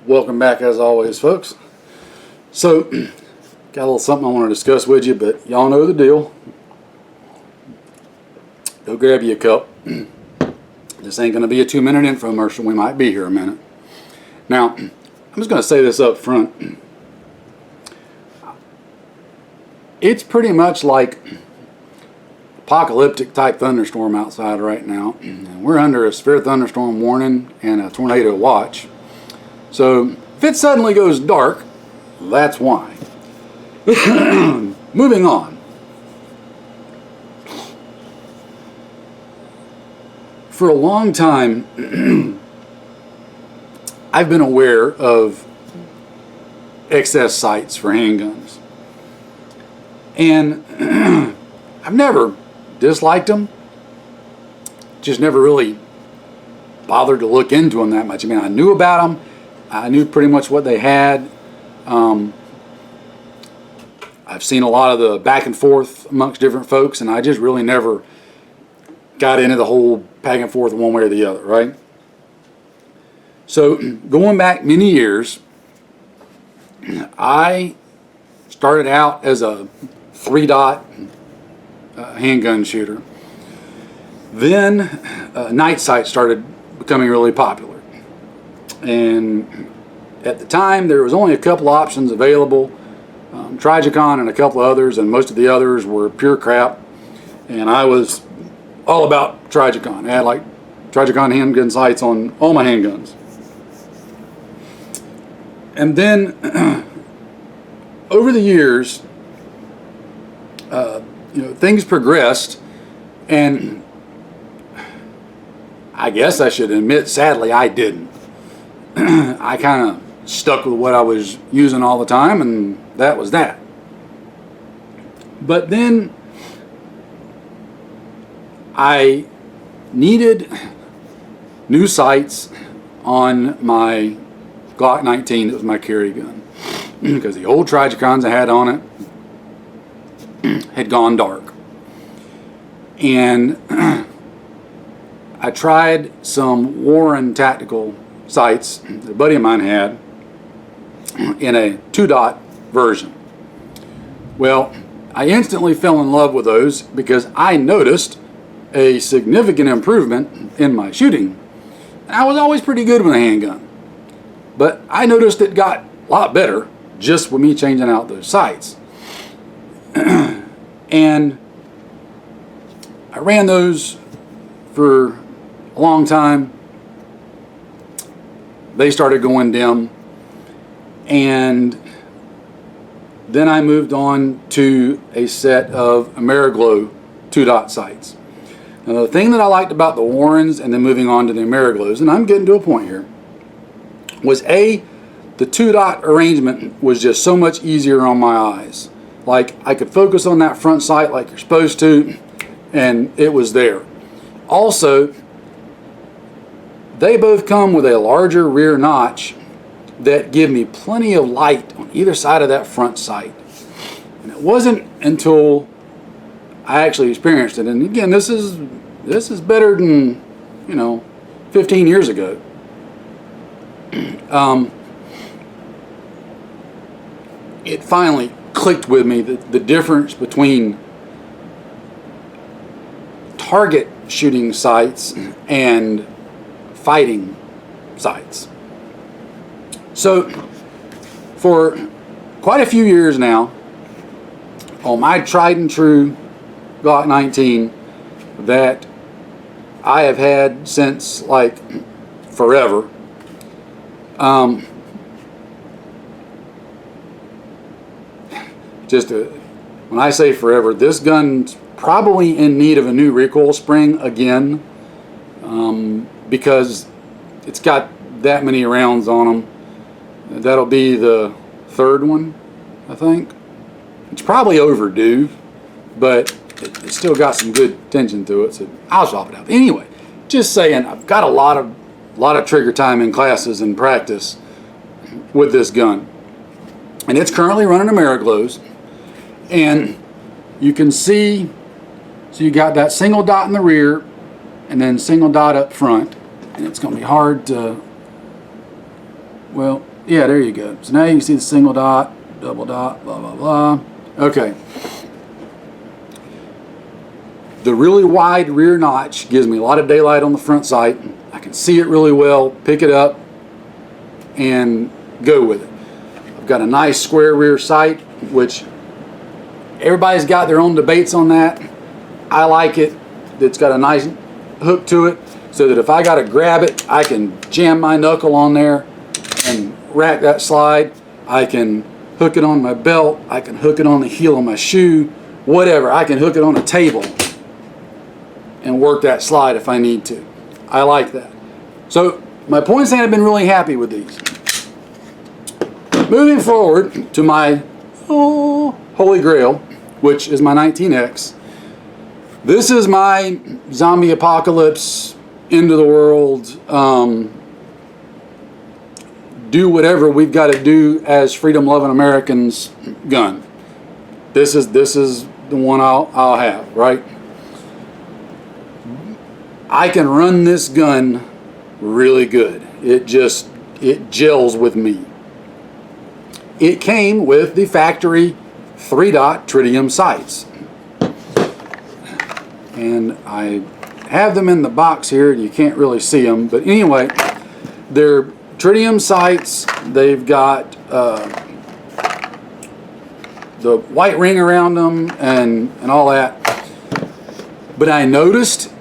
Welcome back as always, folks. So, got a little something I want to discuss with you, but y'all know the deal. Go grab you a cup. This ain't going to be a 2-minute infomercial. We might be here a minute. Now, I'm just going to say this up front. It's pretty much like apocalyptic type thunderstorm outside right now. We're under a severe thunderstorm warning and a tornado watch. So if it suddenly goes dark, that's why. Moving on. For a long time, I've been aware of XS sights for handguns. And I've never disliked them. Just never really bothered to look into them that much. I mean, I knew about them. I knew pretty much what they had. I've seen a lot of the back and forth amongst different folks, and I just really never got into the whole back and forth one way or the other, right? So going back many years, I started out as a 3-dot handgun shooter. Then night sight started becoming really popular. And at the time, there was only a couple options available, Trigicon and a couple of others, and most of the others were pure crap. And I was all about Trigicon. I had like Trigicon handgun sights on all my handguns. And then over the years, things progressed, and I guess I should admit, sadly, I didn't. I kind of stuck with what I was using all the time, and that was that. But then I needed new sights on my Glock 19. That was my carry gun, because the old Trigicons I had on it had gone dark. And I tried some Warren tactical sights that a buddy of mine had in a 2-dot version. Well, I instantly fell in love with those because I noticed a significant improvement in my shooting. And I was always pretty good with a handgun, but I noticed it got a lot better just with me changing out those sights. And I ran those for a long time. They started going dim, and then I moved on to a set of Ameriglow 2-dot sights. Now, the thing that I liked about the Warrens and then moving on to the Ameriglows, and I'm getting to a point here, was the 2-dot arrangement was just so much easier on my eyes. Like, I could focus on that front sight like you're supposed to, and it was there. Also, they both come with a larger rear notch that give me plenty of light on either side of that front sight. And it wasn't until I actually experienced it, and again, this is better than 15 years ago. It finally clicked with me the difference between target shooting sights and fighting sights. So for quite a few years now, on my tried and true Glock 19 that I have had since like forever, when I say forever, this gun's probably in need of a new recoil spring again, because it's got that many rounds on them. That'll be the 3rd one, I think. It's probably overdue, but it's still got some good tension to it, so I'll swap it out. Anyway, just saying, I've got a lot of trigger time in classes and practice with this gun, and it's currently running Ameriglows, and you can see. So you got that single dot in the rear, and then single dot up front, and it's going to be hard to, well, Yeah, there you go. So now you can see the single dot, double dot, blah, blah, blah. Okay. The really wide rear notch gives me a lot of daylight on the front sight. I can see it really well, pick it up, and go with it. I've got a nice square rear sight, which everybody's got their own debates on that. I like it. It's got a nice hook to it, so that if I got to grab it, I can jam my knuckle on there and rack that slide. I can hook it on my belt. I can hook it on the heel of my shoe. Whatever. I can hook it on a table and work that slide if I need to. I like that. So my point is, I've been really happy with these. Moving forward to my holy grail, which is my 19X. This is my zombie apocalypse, end of the world, do whatever we've got to do as freedom-loving Americans gun. This is the one I'll have, right? I can run this gun really good. It gels with me. It came with the factory 3-dot tritium sights. And I have them in the box here. You can't really see them. But anyway, they're tritium sights. They've got the white ring around them and all that. But I noticed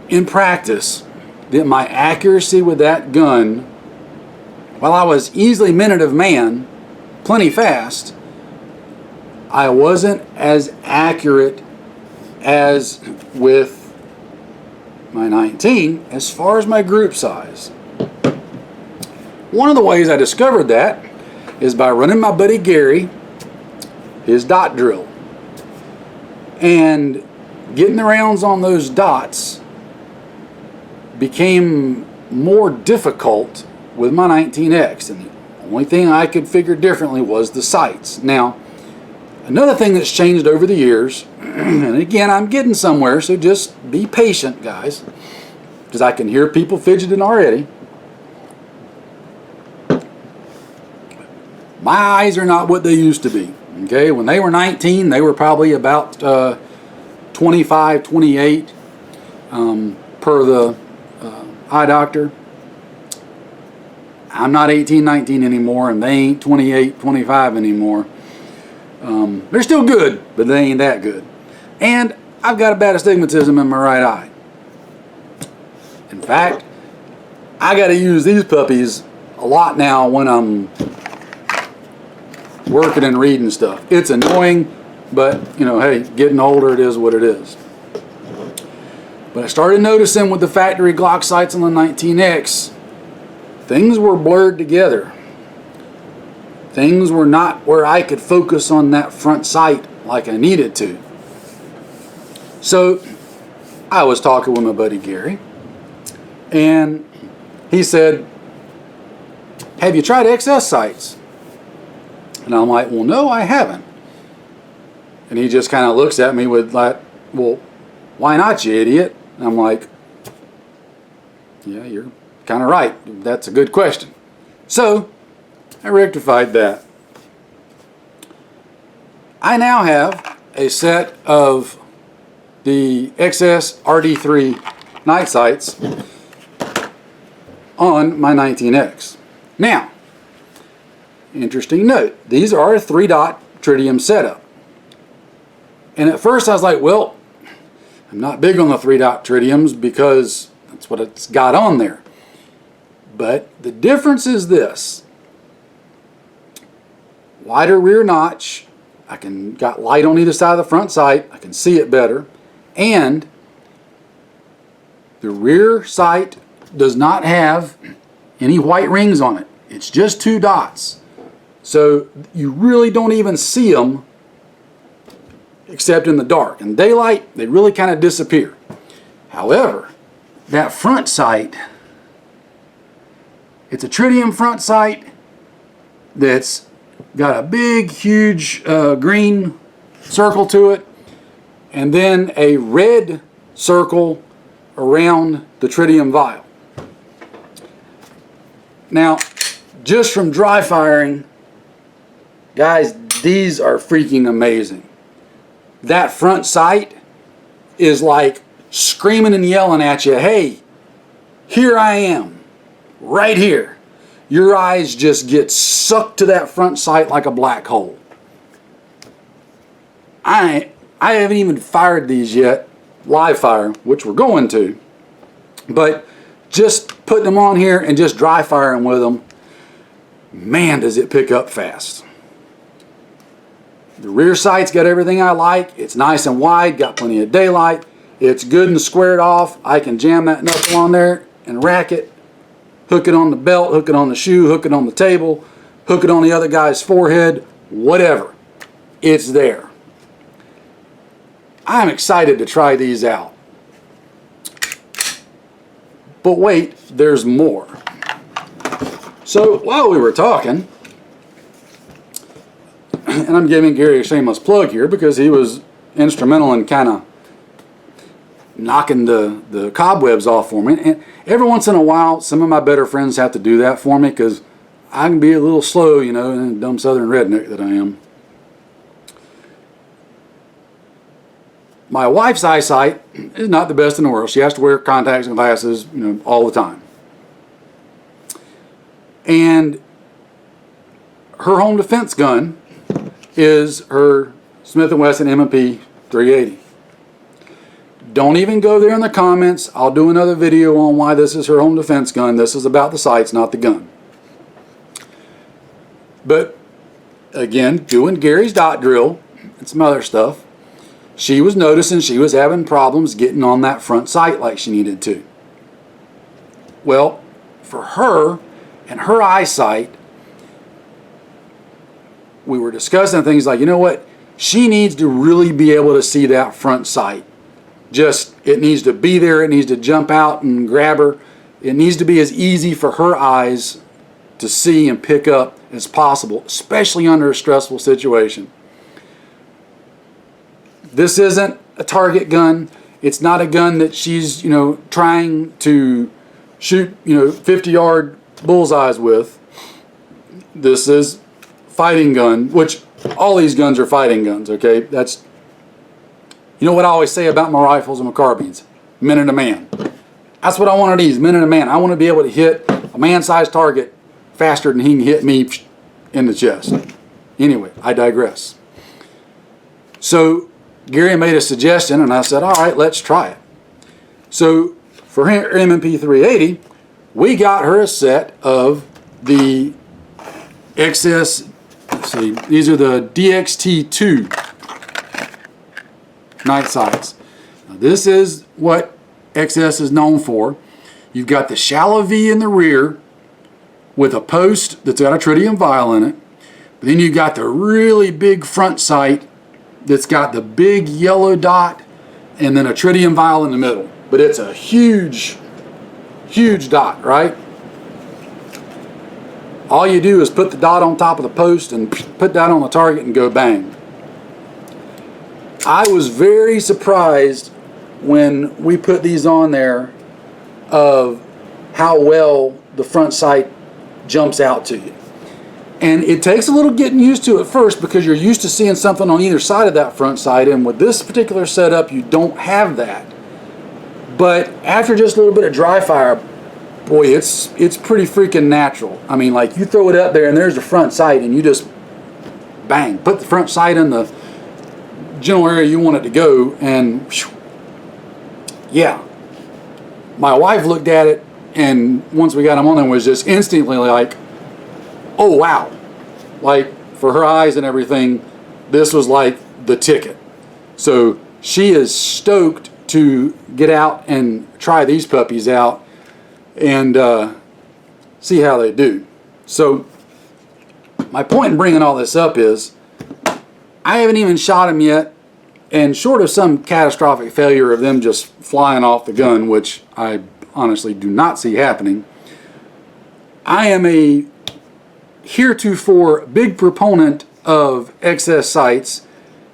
in practice that my accuracy with that gun, while I was easily minute of man, plenty fast, I wasn't as accurate as with my 19 as far as my group size. One of the ways I discovered that is by running my buddy Gary his dot drill and getting the rounds on those dots became more difficult with my 19X, and the only thing I could figure differently was the sights. Now, another thing that's changed over the years, and again, I'm getting somewhere, so just be patient, guys, because I can hear people fidgeting already. My eyes are not what they used to be. Okay, when they were 19, they were probably about 25, 28 per the eye doctor. I'm not 18, 19 anymore, and they ain't 28, 25 anymore. They're still good, but they ain't that good. And I've got a bad astigmatism in my right eye. In fact, I got to use these puppies a lot now when I'm working and reading stuff. It's annoying, but you know, hey, getting older, it is what it is. But I started noticing with the factory Glock sights on the 19X, things were blurred together. Things were not where I could focus on that front sight like I needed to. So I was talking with my buddy Gary, and he said, "Have you tried XS sights?" And I'm like, "Well, no, I haven't." And he just kind of looks at me with like, "Well, why not, you idiot?" And I'm like, "Yeah, you're kind of right. That's a good question." So I rectified that. I now have a set of the XS RD3 night sights on my 19X. Now, interesting note, these are a 3-dot tritium setup. And at first I was like, well, I'm not big on the 3-dot tritiums because that's what it's got on there. But the difference is this: wider rear notch, got light on either side of the front sight, I can see it better, and the rear sight does not have any white rings on it. It's just 2 dots. So you really don't even see them except in the dark. In daylight, they really kind of disappear. However, that front sight, it's a tritium front sight that's got a big, huge green circle to it, and then a red circle around the tritium vial. Now, just from dry firing, guys, these are freaking amazing. That front sight is like screaming and yelling at you, hey, here I am, right here. Your eyes just get sucked to that front sight like a black hole. I haven't even fired these yet, live fire, which we're going to, but just putting them on here and just dry firing with them, man, does it pick up fast. The rear sight's got everything I like. It's nice and wide, got plenty of daylight. It's good and squared off. I can jam that knuckle on there and rack it, hook it on the belt, hook it on the shoe, hook it on the table, hook it on the other guy's forehead, whatever. It's there. I'm excited to try these out. But wait, there's more. So while we were talking, and I'm giving Gary a shameless plug here because he was instrumental in kind of knocking the cobwebs off for me. And every once in a while, some of my better friends have to do that for me because I can be a little slow, you know, and dumb southern redneck that I am. My wife's eyesight is not the best in the world. She has to wear contacts and glasses, you know, all the time. And her home defense gun is her Smith & Wesson M&P 380. Don't even go there in the comments. I'll do another video on why this is her home defense gun. This is about the sights, not the gun. But again, doing Gary's dot drill and some other stuff, she was noticing she was having problems getting on that front sight like she needed to. Well, for her and her eyesight, we were discussing things like, you know what? She needs to really be able to see that front sight. Just, it needs to be there. It needs to jump out and grab her. It needs to be as easy for her eyes to see and pick up as possible, especially under a stressful situation. This isn't a target gun. It's not a gun that she's, you know, trying to shoot, you know, 50-yard bullseyes with. This is fighting gun, which all these guns are fighting guns, okay? That's, you know what I always say about my rifles and my carbines? Minute a man. That's what I want of these, minute a man. I want to be able to hit a man-sized target faster than he can hit me in the chest. Anyway, I digress. So Gary made a suggestion, and I said, all right, let's try it. So for her M&P 380, we got her a set of the XS, let's see, these are the DXT2 night sights. Now, this is what XS is known for. You've got the shallow V in the rear with a post that's got a tritium vial in it. But then you've got the really big front sight that's got the big yellow dot and then a tritium vial in the middle. But it's a huge, huge dot, right? All you do is put the dot on top of the post and put that on the target and go bang. I was very surprised when we put these on there of how well the front sight jumps out to you. And it takes a little getting used to at first because you're used to seeing something on either side of that front sight, and with this particular setup you don't have that. But after just a little bit of dry fire, boy, it's pretty freaking natural. I mean, like, you throw it up there and there's the front sight and you just bang, put the front sight in the general area you want it to go, and whew, yeah. My wife looked at it, and once we got them on there, was just instantly like, oh wow. Like, for her eyes and everything, this was like the ticket. So she is stoked to get out and try these puppies out and see how they do. So my point in bringing all this up is I haven't even shot them yet, and short of some catastrophic failure of them just flying off the gun, which I honestly do not see happening, I am a heretofore big proponent of XS sights,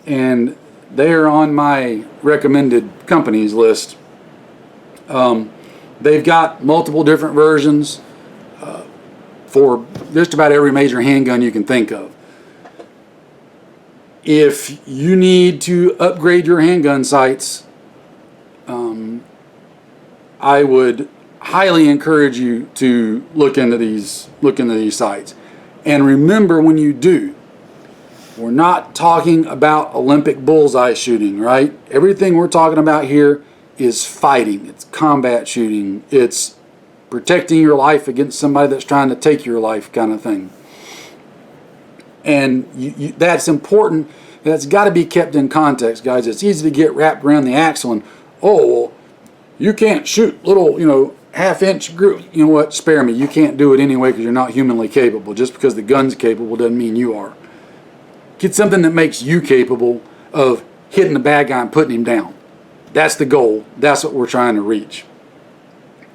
and they are on my recommended companies list. They've got multiple different versions. for just about every major handgun you can think of. If you need to upgrade your handgun sights, I would highly encourage you to look into these sights. And remember, when you do, we're not talking about Olympic bullseye shooting, right? Everything we're talking about here is fighting. It's combat shooting. It's protecting your life against somebody that's trying to take your life, kind of thing. And that's important. That's got to be kept in context, guys. It's easy to get wrapped around the axle and, oh, well, you can't shoot little, half-inch group. You know what? Spare me. You can't do it anyway because you're not humanly capable. Just because the gun's capable doesn't mean you are. Get something that makes you capable of hitting the bad guy and putting him down. That's the goal. That's what we're trying to reach.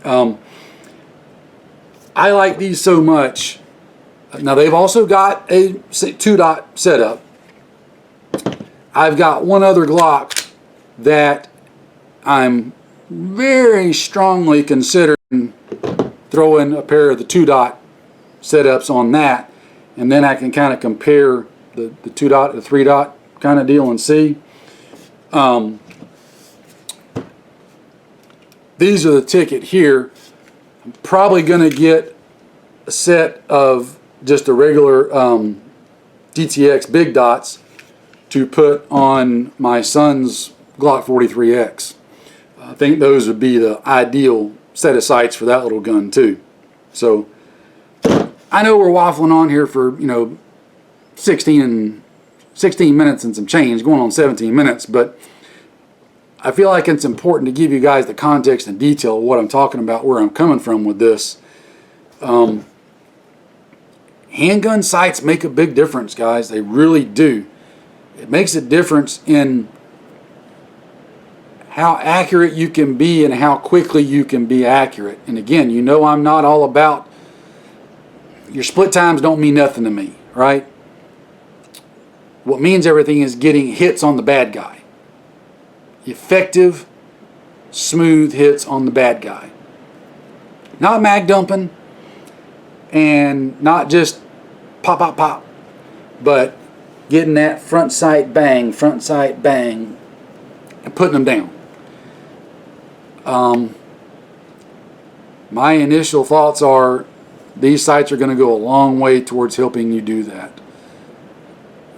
I like these so much. Now, they've also got a 2-dot setup. I've got one other Glock that I'm very strongly considering throwing a pair of the 2-dot setups on that, and then I can kind of compare the 2-dot to 3-dot kind of deal and see. These are the ticket here. I'm probably going to get a set of just a regular DTX big dots to put on my son's Glock 43X. I think those would be the ideal set of sights for that little gun too. So I know we're waffling on here for 16 minutes and some change, going on 17 minutes, but I feel like it's important to give you guys the context and detail of what I'm talking about, where I'm coming from with this. Handgun sights make a big difference, guys. They really do. It makes a difference in how accurate you can be and how quickly you can be accurate. And again, I'm not all about your split times. Don't mean nothing to me, right? What means everything is getting hits on the bad guy. Effective, smooth hits on the bad guy. Not mag dumping and not just pop, pop, pop, but getting that front sight bang, and putting them down. My initial thoughts are these sights are going to go a long way towards helping you do that.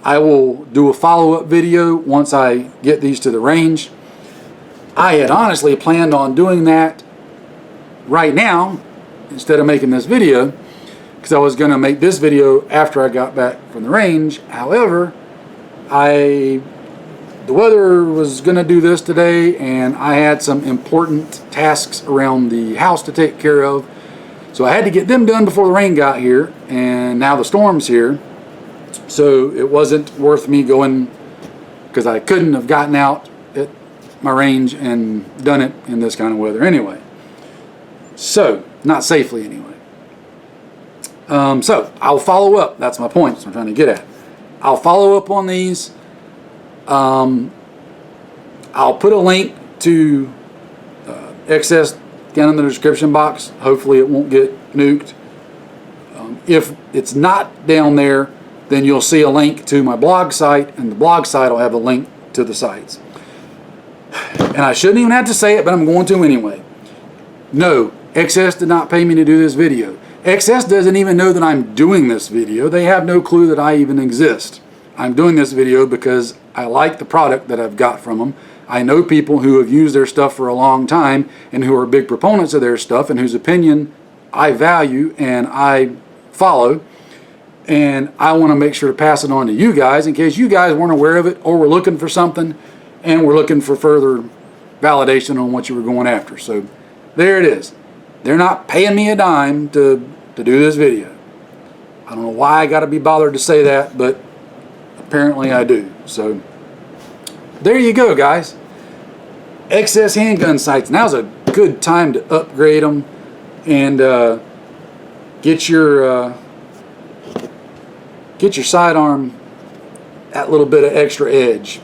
I will do a follow-up video once I get these to the range. I had honestly planned on doing that right now instead of making this video, because I was going to make this video after I got back from the range. However, the weather was going to do this today, and I had some important tasks around the house to take care of. So I had to get them done before the rain got here, and now the storm's here. So it wasn't worth me going, because I couldn't have gotten out at my range and done it in this kind of weather anyway. So, not safely anyway. So, I'll follow up. That's my point. That's what I'm trying to get at. I'll follow up on these. I'll put a link to XS down in the description box. Hopefully it won't get nuked. If it's not down there, then you'll see a link to my blog site, and the blog site will have a link to the sites. And I shouldn't even have to say it, but I'm going to anyway. No, XS did not pay me to do this video. XS doesn't even know that I'm doing this video. They have no clue that I even exist. I'm doing this video because I like the product that I've got from them. I know people who have used their stuff for a long time and who are big proponents of their stuff and whose opinion I value and I follow. And I want to make sure to pass it on to you guys in case you guys weren't aware of it or were looking for something and were looking for further validation on what you were going after. So there it is. They're not paying me a dime to do this video. I don't know why I got to be bothered to say that, but apparently I do. So there you go, guys. XS handgun sights. Now's a good time to upgrade them and get your sidearm that little bit of extra edge.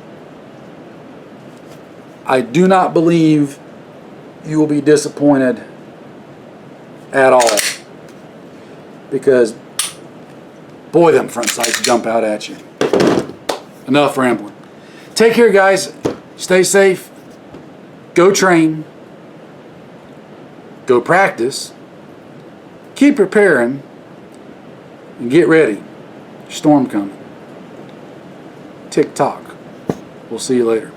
I do not believe you will be disappointed at all. because boy, them front sights jump out at you. Enough rambling. Take care, guys. Stay safe. Go train. Go practice. Keep preparing. And get ready. Storm coming. Tick tock. We'll see you later.